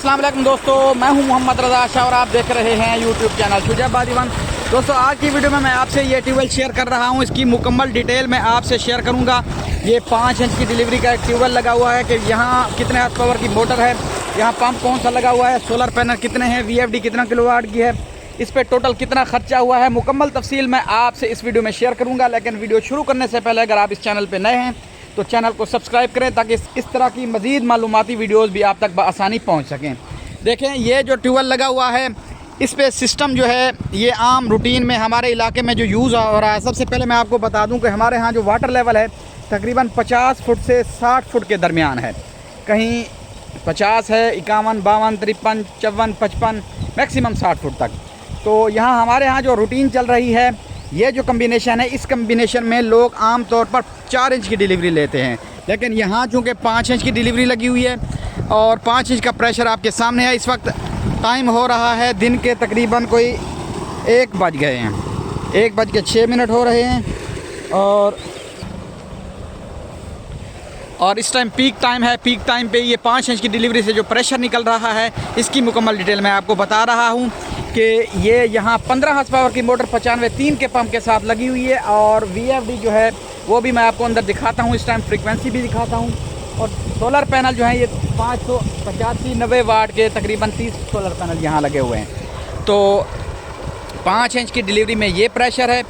अस्सलाम वालेकुम दोस्तों, मैं हूं मोहम्मद रज़ा शाह और आप देख रहे हैं यूट्यूब चैनल शुजाबाद वन। दोस्तों आज की वीडियो में मैं आपसे ये ट्यूबवेल शेयर कर रहा हूं, इसकी मुकम्मल डिटेल मैं आपसे शेयर करूंगा। ये 5 इंच की डिलीवरी का एक ट्यूबवेल लगा हुआ है कि यहाँ कितने हार्स पावर की मोटर है, यहाँ पंप कौन सा लगा हुआ है, सोलर पैनल कितने हैं, VFD कितना किलोवाट की है, इस पर टोटल कितना खर्चा हुआ है, मुकम्मल तफसील मैं आपसे इस वीडियो में शेयर करूँगा। लेकिन वीडियो शुरू करने से पहले अगर आप इस चैनल पर नए हैं तो चैनल को सब्सक्राइब करें ताकि इस तरह की मज़ीद मालूमाती वीडियोस भी आप तक बआसानी पहुंच सकें। देखें ये जो ट्यूबवेल लगा हुआ है इस पे सिस्टम जो है ये आम रूटीन में हमारे इलाके में जो यूज़ हो रहा है। सबसे पहले मैं आपको बता दूं कि हमारे यहाँ जो वाटर लेवल है तकरीबन 50 फुट से 60 फुट के दरमियान है। कहीं 50 है, 51, 52, 53, 54, 55, मैक्सिमम 60 फुट तक। तो यहाँ हमारे यहाँ जो रूटीन चल रही है, ये जो कम्बिनेशन है, इस कम्बिनेशन में लोग आम तौर पर 4 इंच की डिलीवरी लेते हैं। लेकिन यहाँ चूँकि 5 इंच की डिलीवरी लगी हुई है और 5 इंच का प्रेशर आपके सामने है। इस वक्त टाइम हो रहा है दिन के तकरीबन कोई 1 बज गए हैं, 1:06 हो रहे हैं और इस टाइम पीक टाइम है। पीक टाइम पे ये 5 इंच की डिलीवरी से जो प्रेशर निकल रहा है इसकी मुकम्मल डिटेल मैं आपको बता रहा हूँ कि ये यहाँ 15 हार्स पावर की मोटर 95-3 के पंप के साथ लगी हुई है और VFD जो है वो भी मैं आपको अंदर दिखाता हूँ, इस टाइम फ्रीक्वेंसी भी दिखाता हूँ। और सोलर पैनल जो है ये 585-90 वाट के तकरीबन 30 सोलर पैनल यहाँ लगे हुए हैं। तो 5 इंच की डिलीवरी में ये प्रेशर है।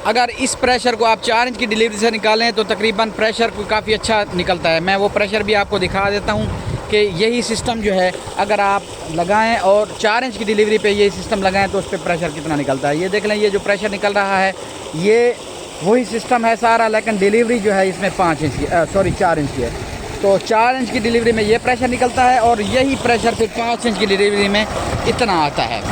अगर इस प्रेशर को आप 4 इंच की डिलीवरी से निकालें तो तकरीबन प्रेशर को काफ़ी अच्छा निकलता है। मैं वो प्रेशर भी आपको दिखा देता हूँ कि यही सिस्टम जो है अगर आप लगाएं और 4 इंच की डिलीवरी पे यही सिस्टम लगाएं तो उस पर प्रेशर कितना निकलता है। ये देख लें, ये जो प्रेशर निकल रहा है ये वही सिस्टम है सारा, लेकिन डिलीवरी जो है इसमें 4 इंच की है। तो 4 इंच की डिलीवरी में ये प्रेशर निकलता है और यही प्रेशर फिर 5 इंच की डिलीवरी में इतना आता है।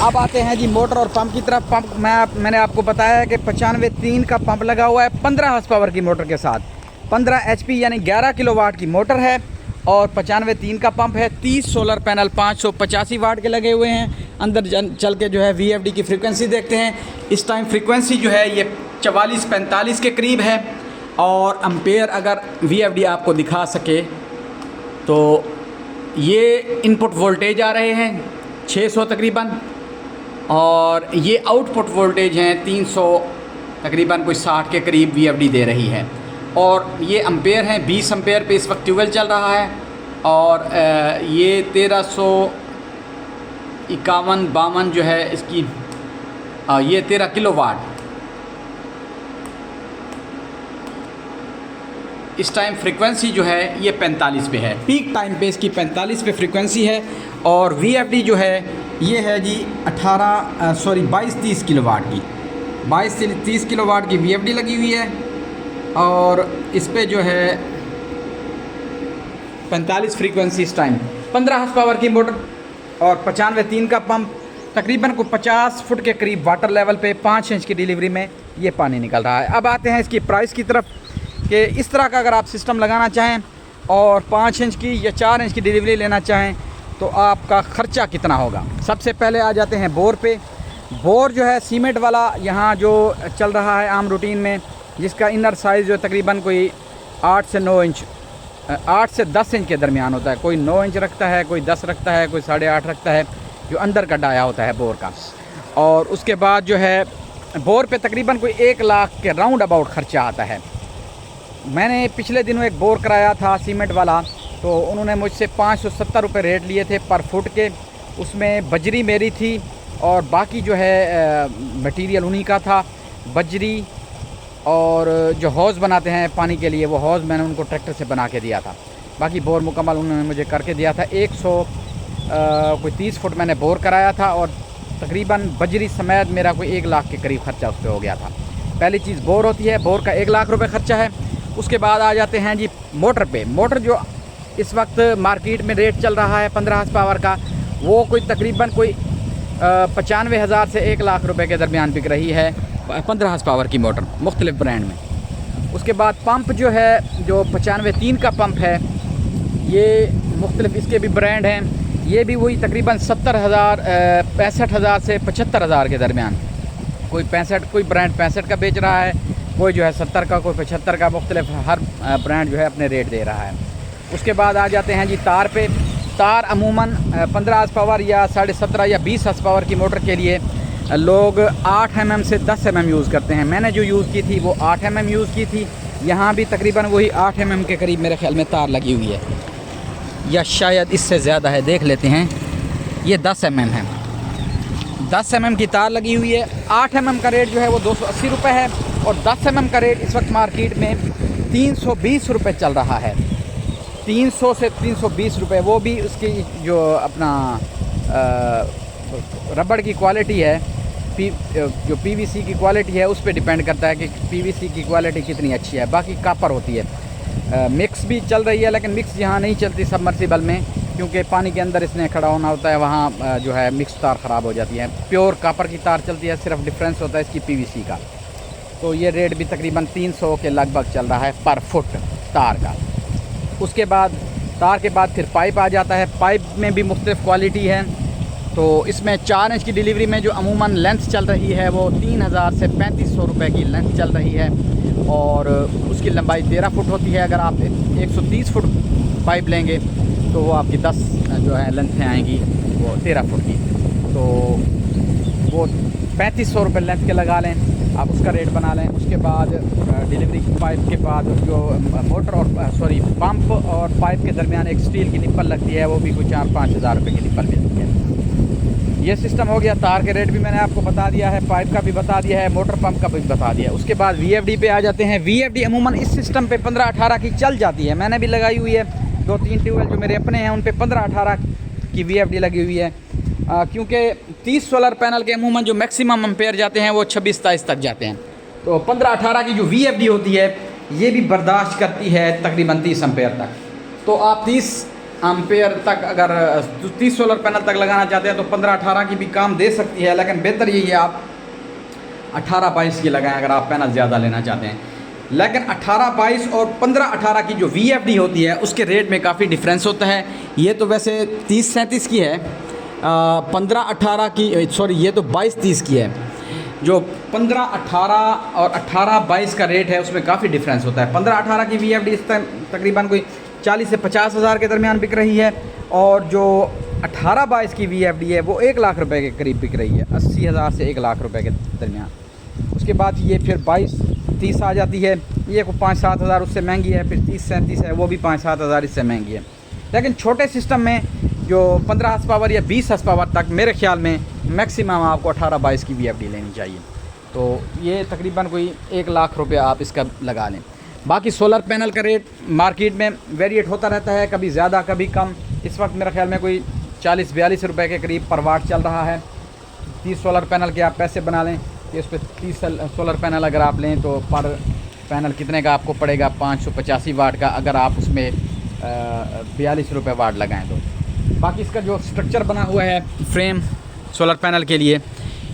अब आते हैं जी मोटर और पंप की तरफ। पंप मैंने आपको बताया है कि 95-3 का पंप लगा हुआ है 15 हार्स पावर की मोटर के साथ। 15 HP यानी 11 किलोवाट की मोटर है और 95-3 का पंप है। 30 सोलर पैनल 585 वाट के लगे हुए हैं। अंदर चल के जो है VFD की फ्रीक्वेंसी देखते हैं। इस टाइम फ्रीक्वेंसी जो है ये 44-45 के करीब है और एम्पेयर अगर VFD आपको दिखा सके तो ये इनपुट वोल्टेज आ रहे हैं 600 तकरीबन और ये आउटपुट वोल्टेज हैं 300 तकरीबन कोई 60 के करीब VFD दे रही है। और ये एम्पेयर हैं, 20 एम्पेयर पे इस वक्त ट्यूबवेल चल रहा है और ये 1351-52 जो है इसकी ये 13 किलोवाट। इस टाइम फ्रीक्वेंसी जो है ये 45 पे है। पीक टाइम पे इसकी 45 पे फ्रीक्वेंसी है और VFD जो है ये है जी 22-30 किलोवाट की, 22 से 30 किलोवाट की VFD लगी हुई है और इस पे जो है 45 फ्रीक्वेंसी। इस टाइम 15 हार्स पावर की मोटर और 95-3 का पंप, तकरीबन को 50 फुट के करीब वाटर लेवल पे 5 इंच की डिलीवरी में ये पानी निकल रहा है। अब आते हैं इसकी प्राइस की तरफ कि इस तरह का अगर आप सिस्टम लगाना चाहें और 5 इंच की या 4 इंच की डिलीवरी लेना चाहें तो आपका ख़र्चा कितना होगा। सबसे पहले आ जाते हैं बोर पे। बोर जो है सीमेंट वाला यहाँ जो चल रहा है आम रूटीन में, जिसका इनर साइज़ जो तकरीबन कोई 8 से 10 इंच के दरमियान होता है। कोई 9 इंच रखता है, कोई 10 रखता है, कोई 8.5 रखता है, जो अंदर का डाया होता है बोर का। और उसके बाद जो है बोर पे तकरीबन कोई 1 लाख के राउंड अबाउट ख़र्चा आता है। मैंने पिछले दिनों एक बोर कराया था सीमेंट वाला, तो उन्होंने मुझसे 570 रुपये रेट लिए थे पर फुट के। उसमें बजरी मेरी थी और बाकी जो है मटेरियल उन्हीं का था। बजरी और जो हौज़ बनाते हैं पानी के लिए वो हौज़ मैंने उनको ट्रैक्टर से बना के दिया था। बाकी बोर मुकम्मल उन्होंने मुझे करके दिया था। 130 फुट मैंने बोर कराया था और तकरीबन बजरी समेत मेरा कोई 1 लाख के करीब ख़र्चा उस पर हो गया था। पहली चीज़ बोर होती है, बोर का 1 लाख रुपये ख़र्चा है। उसके बाद आ जाते हैं जी मोटर पे। मोटर जो इस वक्त मार्केट में रेट चल रहा है 15 हार्स पावर का, वो कोई तकरीबन कोई 95,000 से 1 लाख रुपए के दरमियान बिक रही है 15 हार्स पावर की मोटर मुख्तलिफ ब्रांड में। उसके बाद पंप जो है जो 95-3 का पंप है ये मुख्तलिफ इसके भी ब्रांड हैं। ये भी वही तकरीबन 70,000 65,000 से 75,000 के दरमियान। कोई 65, कोई ब्रांड 65 का बेच रहा है, कोई जो है 70 का, कोई 75 का, मुख्तलिफ हर ब्रांड जो है अपने रेट दे रहा है। उसके बाद आ जाते हैं जी तार पे। तार अमूमन 15 हॉर्स पावर या 17.5 या 20 हॉर्स पावर की मोटर के लिए लोग 8 mm से 10 mm यूज़ करते हैं। मैंने जो यूज़ की थी वो 8 mm यूज़ की थी। यहाँ भी तकरीबन वही 8 mm के करीब मेरे ख्याल में तार लगी हुई है, या शायद इससे ज़्यादा है, देख लेते हैं। ये 10 mm है, 10 mm की तार लगी हुई है। 8 mm का रेट जो है वो 280 रुपये है, और 10 mm का रेट इस वक्त मार्केट में 320 रुपये चल रहा है। 300 से 320 रुपये। वो भी उसकी जो अपना रबड़ की क्वालिटी है, जो पीवीसी की क्वालिटी है, उस पर डिपेंड करता है कि पीवीसी की क्वालिटी कितनी अच्छी है। बाकी कापर होती है। मिक्स भी चल रही है, लेकिन मिक्स यहाँ नहीं चलती सबमर्सिबल में, क्योंकि पानी के अंदर इसने खड़ा होना होता है, वहाँ जो है मिक्स तार ख़राब हो जाती है। प्योर कापर की तार चलती है, सिर्फ डिफरेंस होता है इसकी पीवीसी का। तो ये रेट भी तकरीबन 300 के लगभग चल रहा है पर फुट तार का। उसके बाद तार के बाद फिर पाइप आ जाता है। पाइप में भी मुख्तलिफ़ क्वालिटी है। तो इसमें 4 इंच की डिलीवरी में जो अमूमन लेंथ चल रही है वो 3000 से 3500 रुपये की लेंथ चल रही है, और उसकी लंबाई 13 फुट होती है। अगर आप 130 फुट पाइप लेंगे तो वो आपकी 10 जो है लेंथें आएंगी वो 13 फुट की। तो वो 3500 रुपये लेंथ के लगा लें, आप उसका रेट बना लें। उसके बाद डिलीवरी पाइप के बाद जो मोटर और पंप और पाइप के दरमियान एक स्टील की निप्पल लगती है, वो भी कुछ 4-5 हज़ार रुपये की निप्पल मिलती है। ये सिस्टम हो गया। तार के रेट भी मैंने आपको बता दिया है, पाइप का भी बता दिया है, मोटर पंप का भी बता दिया है। उसके बाद VFD पे आ जाते हैं। VFD अमूमन इस सिस्टम पे 15-18 की चल जाती है। मैंने भी लगाई हुई है, 2-3 ट्यूबवेल जो मेरे अपने हैं उन पे 15-18 की VFD लगी हुई है, क्योंकि 30 सोलर पैनल के अमूमन जो मैक्सिमम एम्पेयर जाते हैं वो 26-27 तक जाते हैं। तो 15-18 की जो VFD होती है ये भी बर्दाश्त करती है तकरीबन 30 एम्पेयर तक। तो आप 30 एम्पेयर तक अगर 30 सोलर पैनल तक लगाना चाहते हैं तो 15-18 की भी काम दे सकती है, लेकिन बेहतर यही है आप 18-22 की लगाएं अगर आप पैनल ज़्यादा लेना चाहते हैं। लेकिन 18-22 और 15-18 की जो VFD होती है उसके रेट में काफ़ी डिफरेंस होता है। ये तो वैसे 30-37 की है, 15-18 की, सॉरी ये तो 22-30 की है। जो 15-18 और 18-22 का रेट है उसमें काफ़ी डिफरेंस होता है। 15-18 की VFD इस टाइम तकरीबन कोई 40 से 50 हज़ार के दरमियान बिक रही है, और जो 18-22 की VFD है वो 1 लाख रुपए के करीब बिक रही है, 80 हज़ार से 1 लाख रुपए के दरमियान। उसके बाद ये फिर 22-30 आ जाती है, ये को 5-7 हज़ार उससे महंगी है। फिर 30-37 है, वो भी 5-7 हज़ार इससे महंगी है। लेकिन छोटे सिस्टम में जो 15 हॉर्स पावर या 20 हॉर्स पावर तक मेरे ख्याल में मैक्सिमम आपको 18-22 की VFD लेनी चाहिए। तो ये तकरीबन कोई 1 लाख रुपये आप इसका लगा लें। बाकी सोलर पैनल का रेट मार्केट में वेरिएट होता रहता है, कभी ज़्यादा कभी कम। इस वक्त मेरे ख्याल में कोई 40-42 रुपये के करीब पर वाट चल रहा है। 30 सोलर पैनल के आप पैसे बना लें कि उस पर 30 सोलर पैनल अगर आप लें तो पर पैनल कितने का आपको पड़ेगा, 585 वाट का, अगर आप उसमें 42 रुपये वाट लगाएँ तो। बाकी इसका जो स्ट्रक्चर बना हुआ है फ्रेम सोलर पैनल के लिए,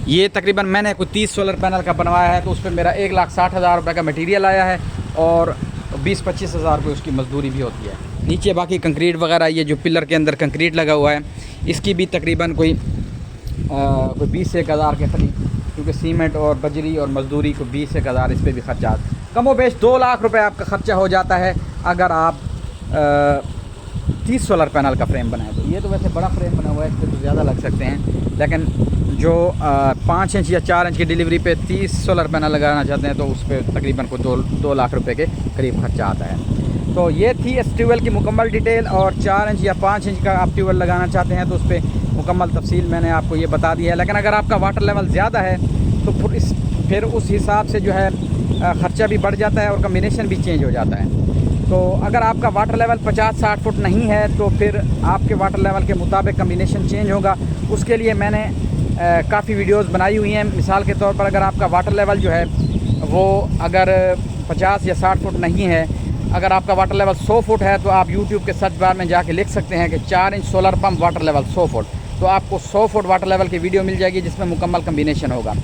ये तकरीबन मैंने कोई 30 सोलर पैनल का बनवाया है, तो उस पर मेरा 1,60,000 रुपये का मटेरियल आया है, और 20-25 हज़ार रुपये उसकी मजदूरी भी होती है। नीचे बाकी कंक्रीट वगैरह, ये जो पिलर के अंदर कंक्रीट लगा हुआ है, इसकी भी तकरीबन कोई 20 से 1 हज़ार के करीब, क्योंकि सीमेंट और बजरी और मजदूरी को 20 से 1 हज़ार इस पर भी खर्चा, कम व बेश 2 लाख रुपये आपका ख़र्चा हो जाता है अगर आप 30 सोलर पैनल का फ्रेम बनाए तो। ये तो वैसे बड़ा फ्रेम बना हुआ है, इस पर तो ज़्यादा लग सकते हैं, लेकिन जो 5 इंच या 4 इंच की डिलीवरी पे 30 सोलर पैनल लगाना चाहते हैं तो उस पर तकरीबन को 2 लाख रुपए के करीब खर्चा आता है। तो ये थी इस ट्यूबवेल की मुकम्मल डिटेल, और 4 इंच या 5 इंच का आप ट्यूबवेल लगाना चाहते हैं तो उस पर मुकम्मल तफसील मैंने आपको ये बता दी है। लेकिन अगर आपका वाटर लेवल ज़्यादा है तो फिर उस हिसाब से जो है ख़र्चा भी बढ़ जाता है और कम्बिनेशन भी चेंज हो जाता है। तो अगर आपका वाटर लेवल 50-60 फुट नहीं है तो फिर आपके वाटर लेवल के मुताबिक कम्बिनेशन चेंज होगा। उसके लिए मैंने काफ़ी वीडियोस बनाई हुई हैं। मिसाल के तौर पर अगर आपका वाटर लेवल जो है वो अगर 50 या 60 फुट नहीं है, अगर आपका वाटर लेवल 100 फुट है तो आप YouTube के सर्च बार में जाके लिख सकते हैं कि 4 inch solar pump water level 100 foot, तो आपको 100 फुट वाटर लेवल की वीडियो मिल जाएगी जिसमें मुकम्मल कम्बिनेशन होगा।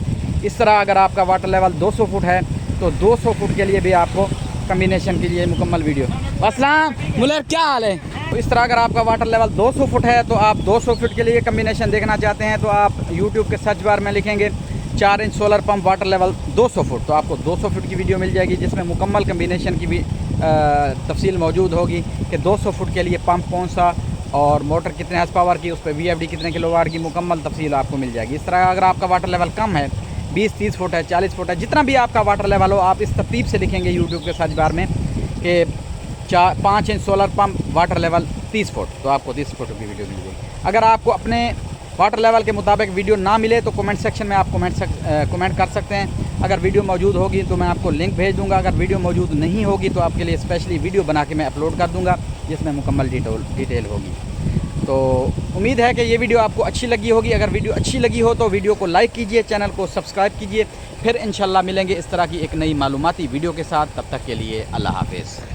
इस तरह अगर आपका वाटर लेवल 200 फुट है तो 200 फुट के लिए भी आपको कम्बिनेशन के लिए मुकम्मल वीडियो। अस्सलाम मुलर, क्या हाल है? तो इस तरह अगर आपका वाटर लेवल 200 फुट है तो आप 200 फुट के लिए कम्बिनेशन देखना चाहते हैं तो आप YouTube के सर्च बार में लिखेंगे 4 inch solar pump water level 200 foot, तो आपको 200 फुट की वीडियो मिल जाएगी जिसमें मुकम्मल कम्बिनेशन की भी तफसील मौजूद होगी कि 200 फुट के लिए पंप कौन सा और मोटर कितने हॉर्स पावर की, उस पर VFD कितने किलोवाट की, मुकम्मल तफसील आपको मिल जाएगी। इस तरह अगर आपका वाटर लेवल कम है, 20-30 फुट है, 40 फुट है, जितना भी आपका वाटर लेवल हो, आप इस तरतीब से लिखेंगे यूट्यूब के सर्च बार में कि 5 inch solar pump water level 30 foot, तो आपको 30 फुट की वीडियो मिल जाएगी। अगर आपको अपने वाटर लेवल के मुताबिक वीडियो ना मिले तो कमेंट सेक्शन में आप कमेंट कर सकते हैं। अगर वीडियो मौजूद होगी तो मैं आपको लिंक भेज दूंगा, अगर वीडियो मौजूद नहीं होगी तो आपके लिए स्पेशली वीडियो बना के मैं अपलोड कर दूंगा जिसमें मुकम्मल डिटेल होगी। तो उम्मीद है कि ये वीडियो आपको अच्छी लगी होगी। अगर वीडियो अच्छी लगी हो तो वीडियो को लाइक कीजिए, चैनल को सब्सक्राइब कीजिए। फिर इंशाल्लाह मिलेंगे इस तरह की एक नई मालूमाती वीडियो के साथ। तब तक के लिए अल्लाह हाफिज़।